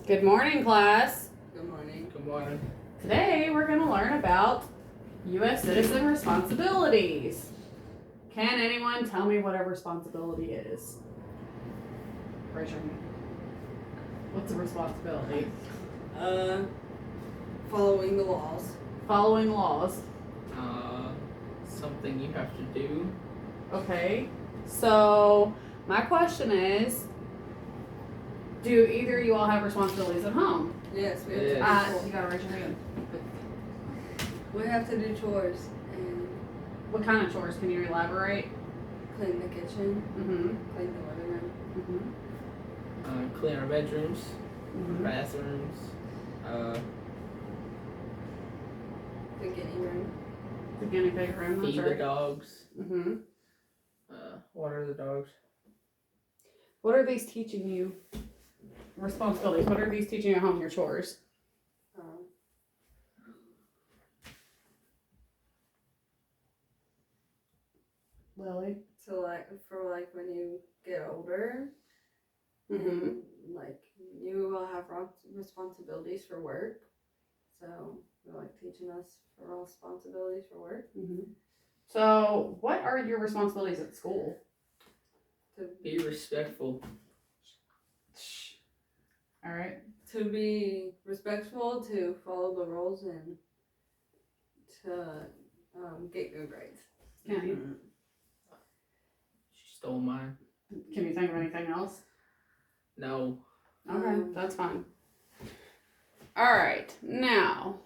Good morning, class. Good morning. Good morning. Today we're going to learn about U.S. citizen responsibilities. Can anyone tell me what a responsibility is? Raise your hand. What's a responsibility? Following the laws. Following laws. Something you have to do. Okay. So my question is, do either of you all have responsibilities at home? Yes, we Yes. have to You gotta raise your hand. we have to do chores and What kind of chores? Can you elaborate? clean the kitchen, Mm-hmm. clean the living room, Mm-hmm. Clean our bedrooms, Mm-hmm. bathrooms. the guinea room. The guinea pig room. That's Feed the right. dogs. Mm-hmm. Water the dogs. What are these teaching you? Responsibilities. What are these teaching you at home? Your chores. Um, Lily. so for when you get older, Mm-hmm. and you will have responsibilities for work. So they're teaching us for responsibilities for work. Mm-hmm. So, what are your responsibilities at school? To Be respectful. All right. to be respectful, to follow the rules, and to get good grades. Kenny, She stole mine. can you think of anything else? No. Okay, that's fine. All right, now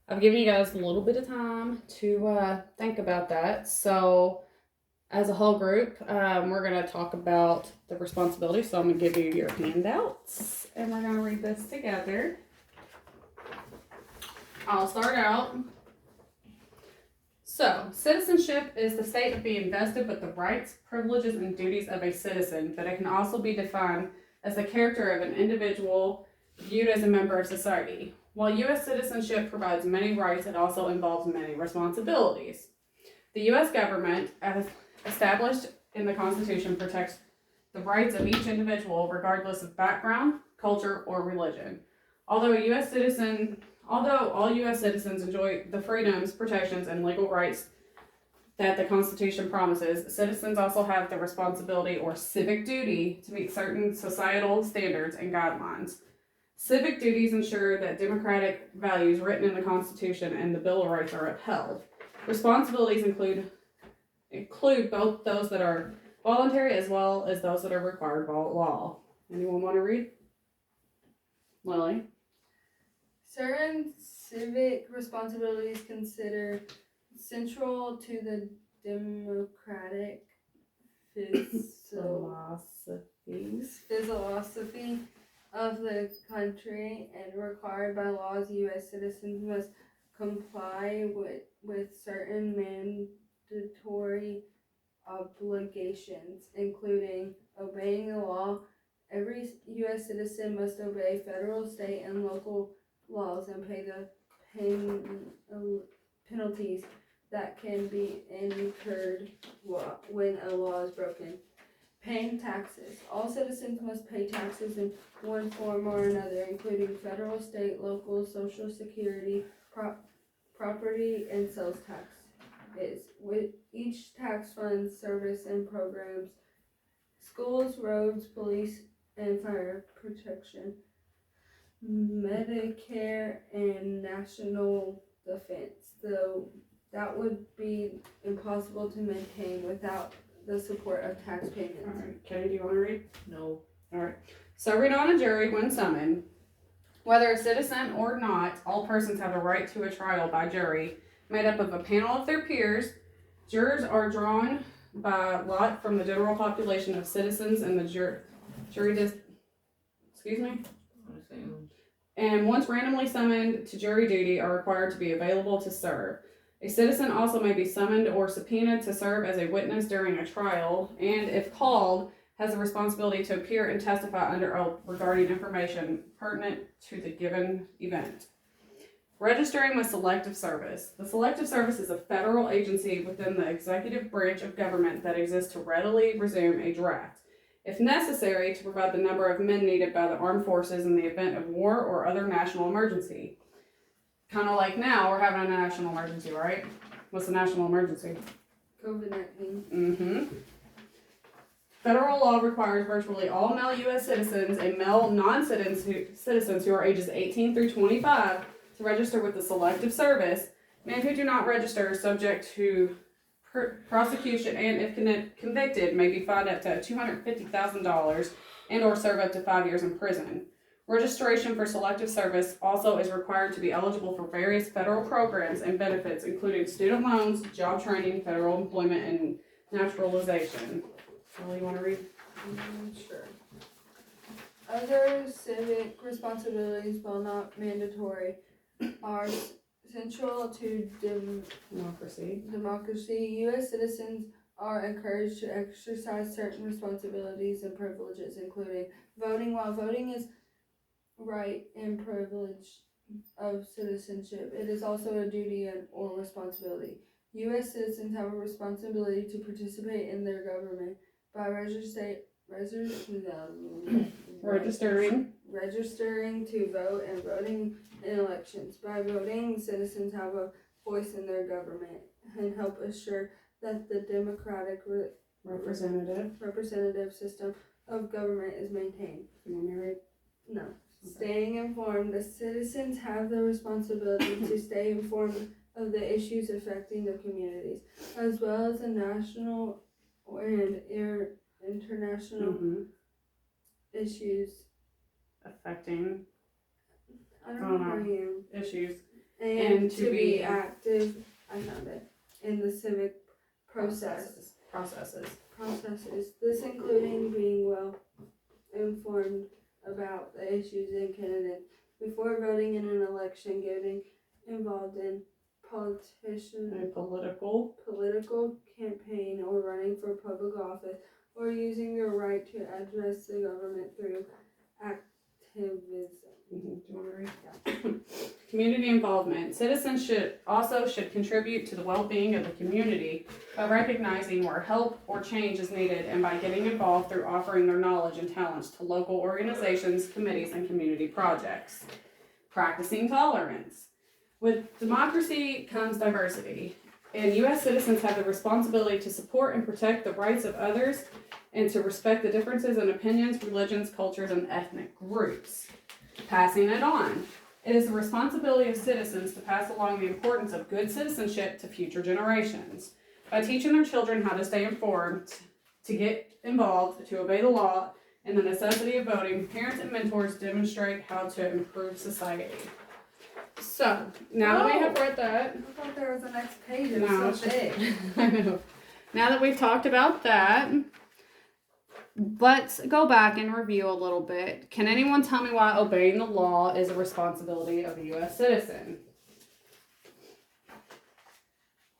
I've given you guys a little bit of time to think about that. So, as a whole group, we're going to talk about the responsibilities. So, I'm going to give you your handouts and we're going to read this together. I'll start out. So, citizenship is the state of being vested with the rights, privileges, and duties of a citizen, but it can also be defined as the character of an individual viewed as a member of society. While U.S. citizenship provides many rights, it also involves many responsibilities. The U.S. government, as established in the Constitution, protects the rights of each individual regardless of background, culture, or religion. Although all U.S. citizens enjoy the freedoms, protections, and legal rights that the Constitution promises, citizens also have the responsibility or civic duty to meet certain societal standards and guidelines. Civic duties ensure that democratic values written in the Constitution and the Bill of Rights are upheld. Responsibilities include both those that are voluntary as well as those that are required by law. Anyone want to read? Lily? Certain civic responsibilities considered central to the democratic philosophy of the country and required by laws. U.S. citizens must comply with certain mandatory obligations, including obeying the law. Every U.S. citizen must obey federal, state, and local laws and pay the penalties that can be incurred when a law is broken. Paying taxes. All citizens must pay taxes in one form or another, including federal, state, local, social security, property, and sales tax. With each tax funds service and programs, schools, roads, police, and fire protection, Medicare, and national defense. Though that would be impossible to maintain without the support of tax payments. All right. Kenny, do you want to read? No. All right. So, read on a jury when summoned. Whether a citizen or not, all persons have a right to a trial by jury made up of a panel of their peers. Jurors are drawn by lot from the general population of citizens and the jury and once randomly summoned to jury duty are required to be available to serve. A citizen also may be summoned or subpoenaed to serve as a witness during a trial, and if called, has the responsibility to appear and testify under oath regarding information pertinent to the given event. Registering with Selective Service. The Selective Service is a federal agency within the executive branch of government that exists to readily resume a draft. if necessary, to provide the number of men needed by the armed forces in the event of war or other national emergency. Kind of like now, we're having a national emergency, right? What's the national emergency? COVID-19. Mm-hmm. Federal law requires virtually all male U.S. citizens and male non-citizens who are ages 18 through 25 to register with the Selective Service. Men who do not register are subject to prosecution and, if convicted, may be fined up to $250,000 and or serve up to 5 years in prison. Registration for Selective Service also is required to be eligible for various federal programs and benefits, including student loans, job training, federal employment, and naturalization. Kelly, you want to read? Sure. Other civic responsibilities, while not mandatory, are central to democracy. U.S. citizens are encouraged to exercise certain responsibilities and privileges, including voting. While voting is right and privilege of citizenship, it is also a duty or responsibility. U.S. citizens have a responsibility to participate in their government by registering to vote and voting in elections. By voting, citizens have a voice in their government and help assure that the democratic representative system of government is maintained. You want me to read? No. Okay. Staying informed. The citizens have the responsibility to stay informed of the issues affecting the communities, as well as the national and international issues affecting issues, and to be active. I found it in the civic processes. This including being well informed about the issues and candidates before voting in an election, getting involved in political campaign or running for public office, or using your right to address the government through activism. Do you want to read? Yeah. Community involvement. Citizens should contribute to the well-being of the community by recognizing where help or change is needed and by getting involved through offering their knowledge and talents to local organizations, committees, and community projects. Practicing tolerance. With democracy comes diversity, and U.S. citizens have the responsibility to support and protect the rights of others and to respect the differences in opinions, religions, cultures, and ethnic groups. Passing it on. It is the responsibility of citizens to pass along the importance of good citizenship to future generations. By teaching their children how to stay informed, to get involved, to obey the law, and the necessity of voting, parents and mentors demonstrate how to improve society. So, now that we have read that... I thought there was a next page. It was so big. I know. Now that we've talked about that, let's go back and review a little bit. Can anyone tell me why obeying the law is a responsibility of a U.S. citizen?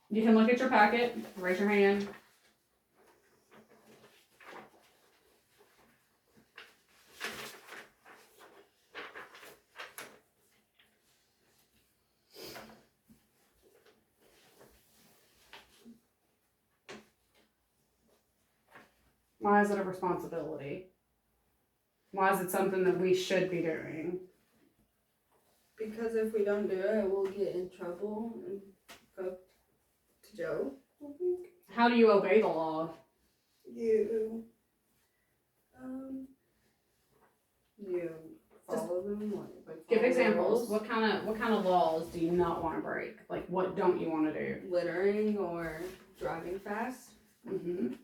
You can look at your packet, raise your hand. Why is it a responsibility? Why is it something that we should be doing? Because if we don't do it, we'll get in trouble and go to jail, I think. How do you obey the law? You follow them. Give examples. What kind of laws do you not want to break? Like, what don't you want to do? Littering or driving fast.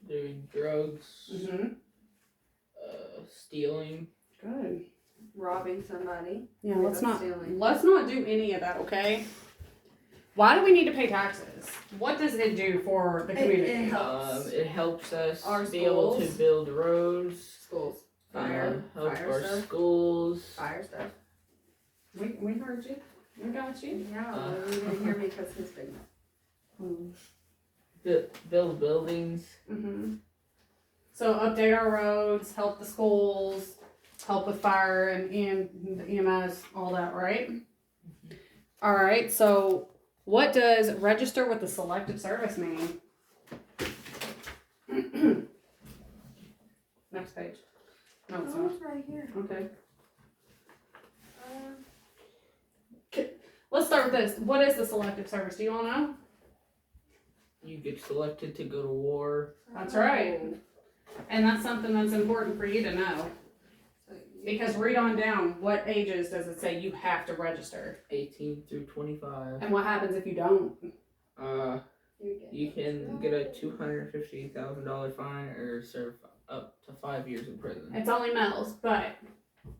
Doing drugs. Stealing. Good. Robbing somebody. Yeah, let's not do any of that, okay? Why do we need to pay taxes? What does it do for the community? It helps us our be able to build roads. Schools. Help our stuff. schools. Fire stuff. We heard you. We got you. Yeah, you didn't hear me because his big mouth. Build buildings. So update our roads, help the schools, help with fire and EMS, all that, right? All right. So what does register with the Selective Service mean? Next page. No, it's Oh, not. it's right here. Okay. Um, Let's start with this. What is the selective service? Do you all know? You get selected to go to war. That's right. And that's something that's important for you to know. So Because read on down, what ages does it say you have to register? 18 through 25. And what happens if you don't? You can get a $250,000 fine or serve up to 5 years in prison. It's only males, but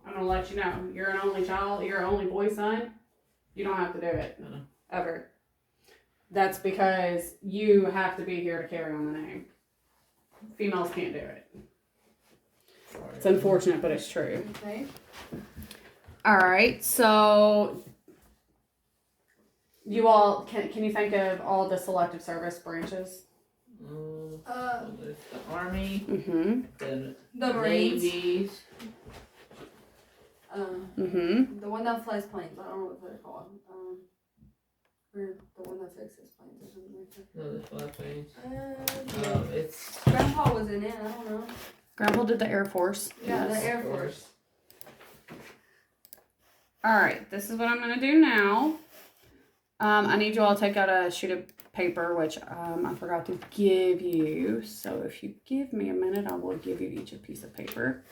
I'm gonna let you know. You're an only child, you're an only boy son, you don't have to do it. No. Ever. That's because you have to be here to carry on the name. Females can't do it. It's unfortunate, but it's true. Okay. Alright, so you all can you think of all the selective service branches? There's the Army, Mm-hmm. then The Marines. Navies, Mm-hmm. The one that flies planes. I don't know what they're called. Or the one that fixes planes or something like that. no, the flag planes. It's Grandpa was in it. I don't know. Grandpa did the Air Force. Yeah, Yes. the Air Force. Alright, this is what I'm gonna do now. I need you all to take out a sheet of paper, which I forgot to give you. So if you give me a minute, I will give you each a piece of paper.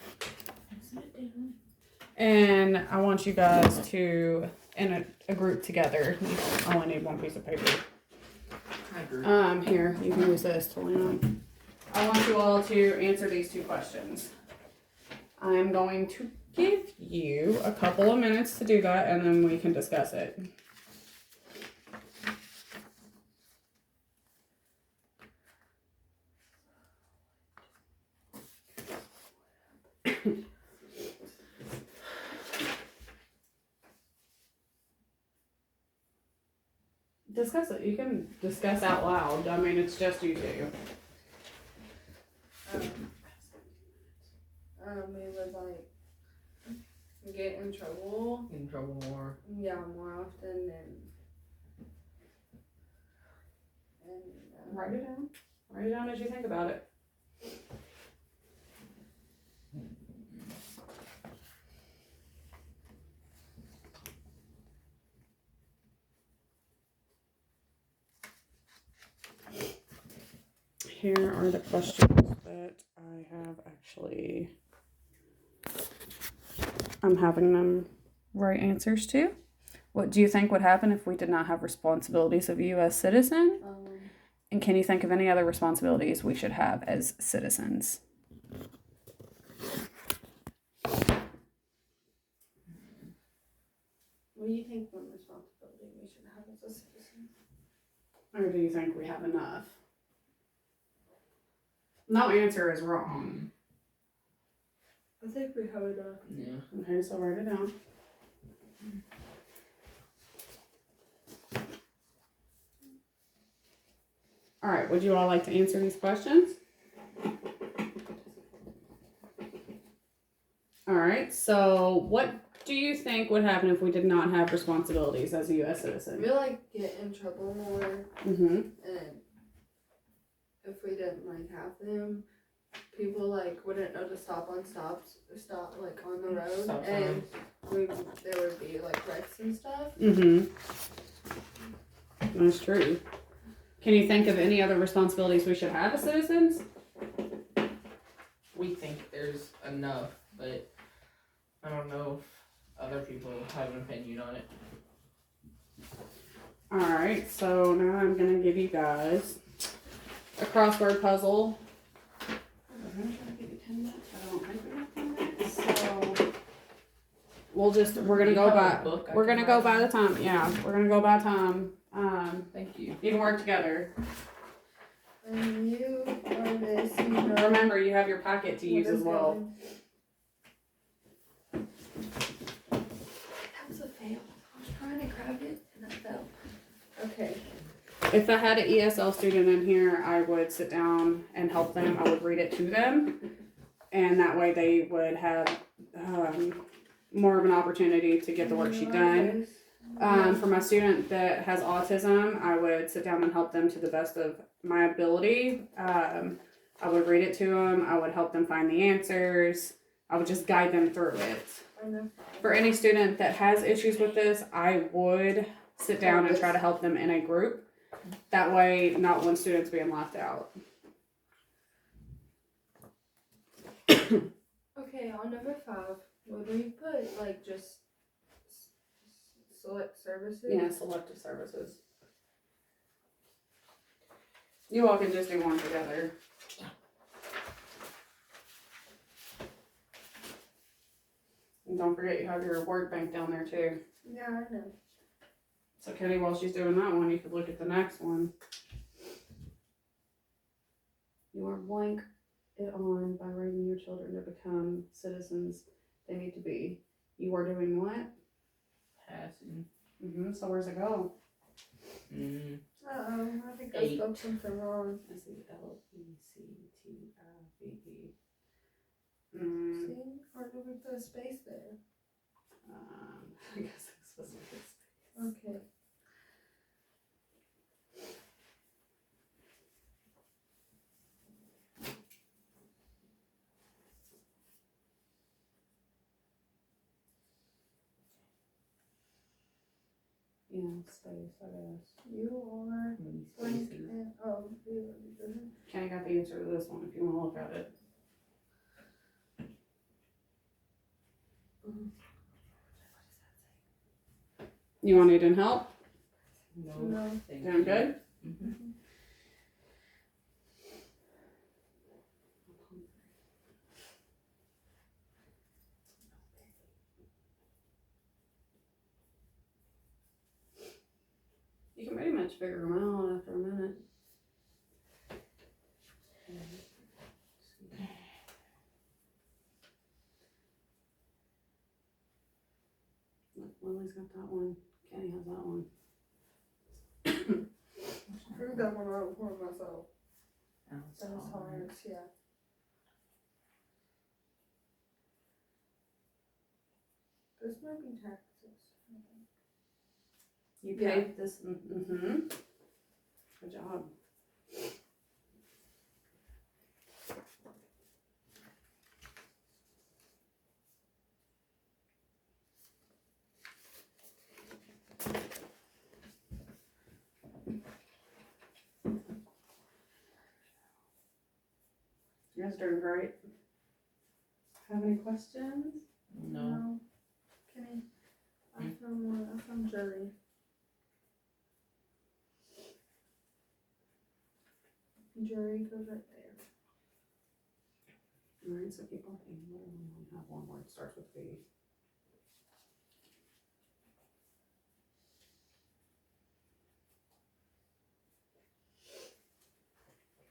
And I want you guys to, in a group together, you only need one piece of paper. I agree. Here, you can use this to lean on. I want you all to answer these two questions. I'm going to give you a couple of minutes to do that, and then we can discuss it. Discuss it. You can discuss out loud. I mean, it's just you two. We would like get in trouble. In trouble more. Yeah, more often than. And Write it down. Write it down as you think about it. Here are the questions that I have actually. I'm having them write answers to. What do you think would happen if we did not have responsibilities of a U.S. citizen? And can you think of any other responsibilities we should have as citizens? what do you think one responsibility we should have as a citizen? Or do you think we have enough? No answer is wrong. I think we have enough. Yeah. Okay, so write it down. All right, would you all like to answer these questions? All right, so what do you think would happen if we did not have responsibilities as a U.S. citizen? We get in trouble more, Mm-hmm. and if we didn't have them, people wouldn't know to stop on the road, Stop and there would be wrecks and stuff. Mm-hmm. That's true. Can you think of any other responsibilities we should have as citizens? We think there's enough, but I don't know if other people have an opinion on it. All right, so now I'm gonna give you guys a crossword puzzle. I'm gonna try to give you 10 minutes. I don't think we have 10 minutes, so we're gonna You go have by. a book I We're can gonna go write by on? the time. Yeah, we're gonna go by time. Thank you. You can work together. And you are this. Remember, you have your packet to use as well. That was a fail. I was trying to grab it and I fell. Okay. If I had an ESL student in here, I would sit down and help them. I would read it to them, and that way they would have more of an opportunity to get the worksheet done. For my student that has autism, I would sit down and help them to the best of my ability. I would read it to them. I would help them find the answers. I would just guide them through it. For any student that has issues with this, I would sit down and try to help them in a group. That way, not one student's being left out. Okay, on number 5, would we put like just select services? Yeah, selective services. You all can just do one together. And don't forget you have your word bank down there too. Yeah, I know. So Kenny, while she's doing that one, you could look at the next one. You are blank it on by raising your children to become citizens they need to be. You are doing what? Passing. So where's it go? Uh-oh, I think I 8. spelled something wrong. SELECTVE. See? Or did we put a space there? I guess it's supposed to be this. Okay. Yeah, space, I guess. You are blank and Kenny got the answer to this one if you want to look at it. You want need help? No. Thank Doing you. good? Mhm. You can pretty much figure them out after a minute. Look, Lily's got that one. Kenny has that one. Prove that one out for myself. That That was hard, yeah. This might be taxes. You Yeah. paid this. Good job. You guys doing great. Have any questions? No. Kenny, I found one. I found jury. Jury goes right there. Alright, so keep looking. Literally only have one word starts with B.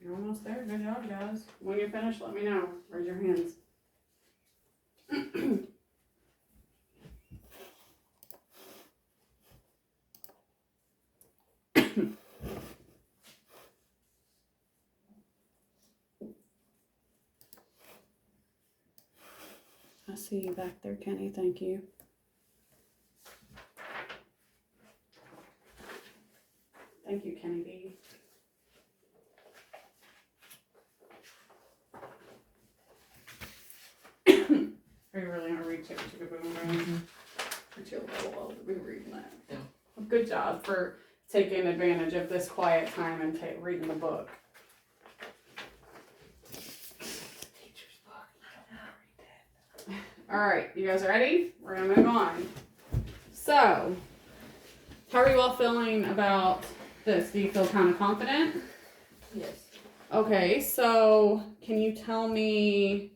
You're almost there. Good job, guys. When you're finished, let me know. Raise your hands. I see you back there, Kenny. Thank you. Thank you, Kenny B. Are you really gonna read Chicka Chicka Boom Boom? Aren't you a little old to be reading that? Yeah. Well, good job for taking advantage of this quiet time and reading the book. Teacher's book. You don't read that. All right, you guys ready? We're gonna move on. So, how are you all feeling about this? Do you feel kind of confident? Yes. Okay, so can you tell me,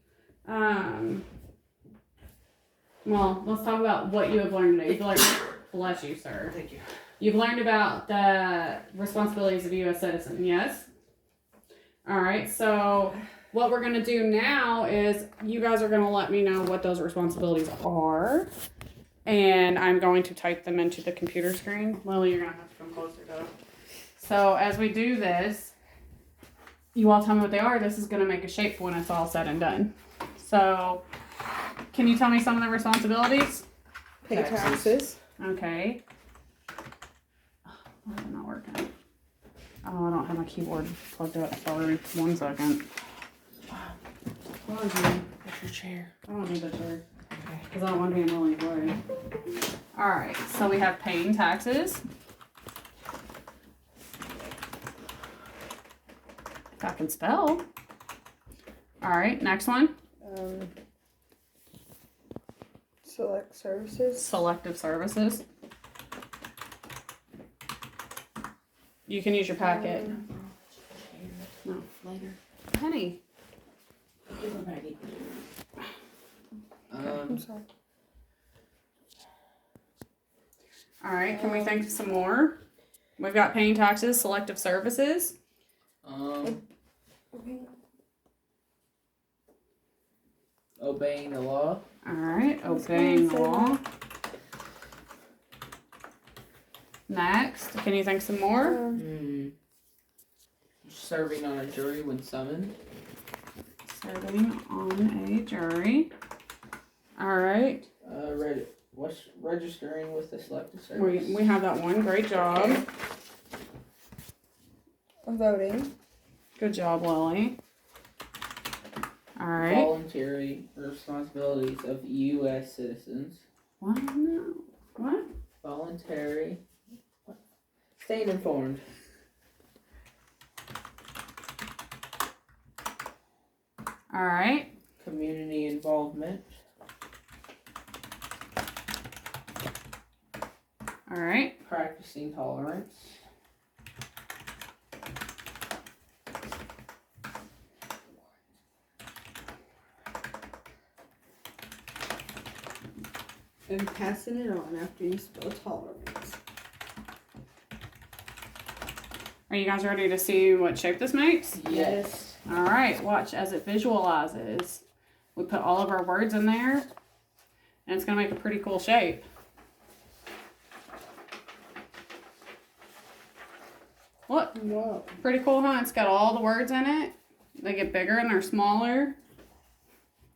well, let's talk about what you have learned today. You've learned, bless you, sir. Thank you. You've learned about the responsibilities of a U.S. citizen, yes? All right, so what we're going to do now is you guys are going to let me know what those responsibilities are. And I'm going to type them into the computer screen. Lily, you're going to have to come closer though. So as we do this, you all tell me what they are. This is going to make a shape when it's all said and done. So can you tell me some of the responsibilities? Pay taxes. Okay. Why is it not working? Oh, I don't have my keyboard plugged up. Sorry. 1 second. What's your chair? I don't need the chair. Okay. Because I don't want to be in Millie's way. Alright, so we have paying taxes. If I can spell. Alright, next one. Select services. Selective services. You can use your packet. No. Later. Penny. I'm sorry. Alright, can we think of some more? We've got paying taxes, selective services. Obeying the law. Alright, obeying the law. Next, can you think some more? Serving on a jury when summoned. Serving on a jury. Alright, Registering with the selective service. we have that one. Great job. Voting. Good job, Lily. Alright. Voluntary responsibilities of U.S. citizens. What? No. What? Voluntary. Staying informed. Alright. Community involvement. Alright. Practicing tolerance. And passing it on after you spell tolerance. Are you guys ready to see what shape this makes? Yes. Alright, watch as it visualizes. We put all of our words in there, and it's going to make a pretty cool shape. Look, Whoa. pretty cool, huh? It's got all the words in it. They get bigger and they're smaller.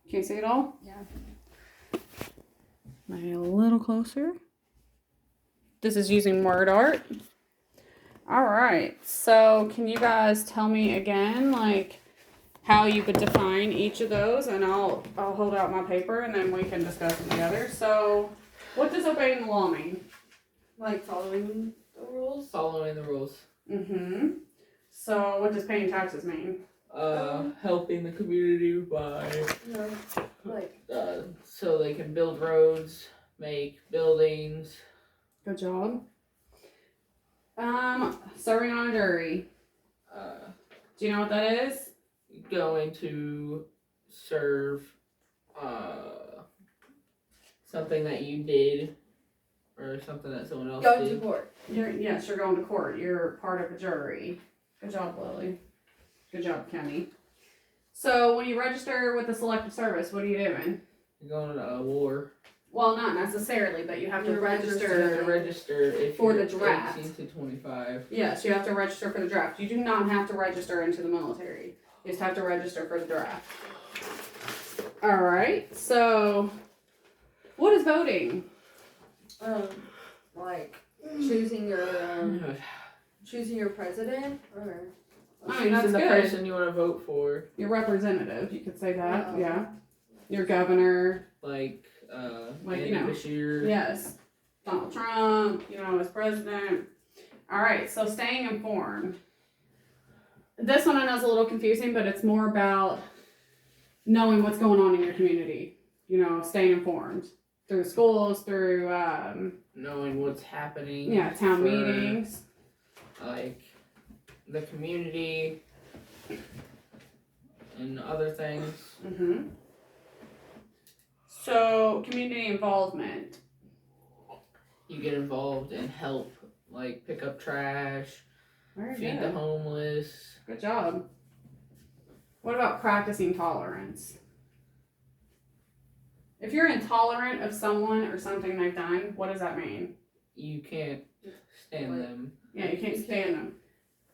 Can you see it all? Yeah. Maybe a little closer. This is using word art. Alright, so can you guys tell me again, like, how you would define each of those? And I'll hold out my paper and then we can discuss them together. So, what does obeying the law mean? Like following the rules. Following the rules. Mm-hmm. So, what does paying taxes mean? Helping the community by No. Like. so they can build roads, make buildings. Good job. Serving on a jury. Do you know what that is? Going to serve something that you did or something that someone else Go to did. court. Yes, you're going to court. You're part of a jury. Good job, Lily. Good job, Kenny. So, when you register with the selective service, what are you doing? You're going to war. Well, not necessarily, but you have to You're You have to register. register if For you're the draft. 18 to 25. Yes, you have to register for the draft. You do not have to register into the military. You just have to register for the draft. Alright, so what is voting? Like choosing your president or. I mean, that's Choosing the good. person you want to vote for. Your representative, you could say that, Oh. yeah. Your governor, Like, Like, Andy you know. Beshear. yes. Donald Trump, as president. Alright, so staying informed. This one I know is a little confusing, but it's more about knowing what's going on in your community. Staying informed. Through schools, through, Knowing what's happening. town for, meetings. Like, the community and other things. Mm-hmm. So, community involvement. You get involved and help, like, pick up trash, Very feed the good. homeless. Good job. What about practicing tolerance? If you're intolerant of someone or something they've done, what does that mean? You can't stand Like- them. Yeah, you can't stand them.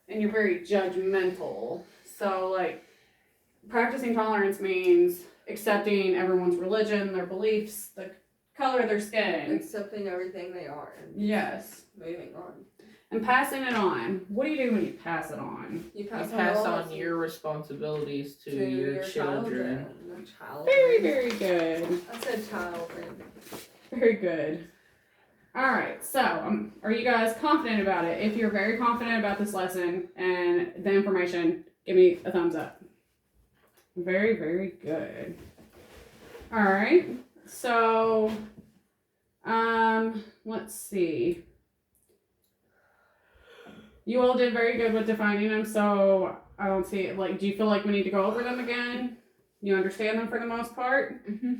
And you're very judgmental. So, like, practicing tolerance means accepting everyone's religion, their beliefs, the color of their skin. Accepting everything they are and Yes. moving on. And passing it on. What do you do when you pass it on? You You pass, pass the on laws your responsibilities to your children. Children. Very, very good. I said children. Very good. Alright, so are you guys confident about it? If you're very confident about this lesson and the information, give me a thumbs up. Very, very good. Alright, so, let's see. You all did very good with defining them, so I don't see it. Like, do you feel like we need to go over them again? You understand them for the most part? Mm-hmm.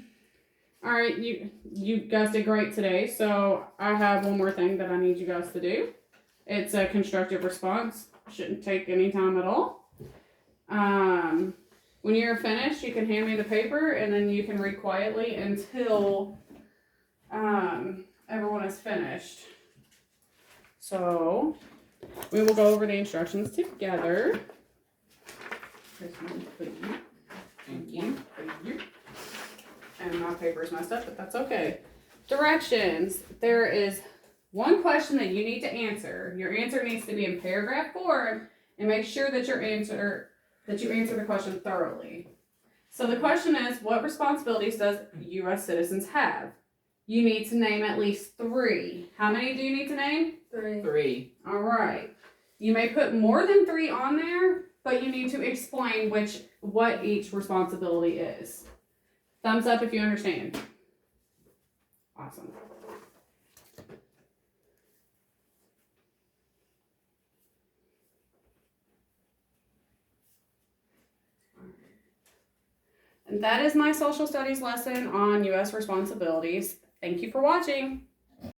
All right, you guys did great today. So I have one more thing that I need you guys to do. It's a constructive response. Shouldn't take any time at all. When you're finished, you can hand me the paper, and then you can read quietly until everyone is finished. So we will go over the instructions together. Here's one for you. Thank you. For you. And my paper's messed up, but that's okay. Directions. There is one question that you need to answer. Your answer needs to be in paragraph form, and make sure that you answer the question thoroughly. So the question is, what responsibilities does U.S. citizens have? You need to name at least 3. How many do you need to name? 3. 3. All right. You may put more than 3 on there, but you need to explain what each responsibility is. Thumbs up if you understand. Awesome. And that is my social studies lesson on U.S. responsibilities. Thank you for watching.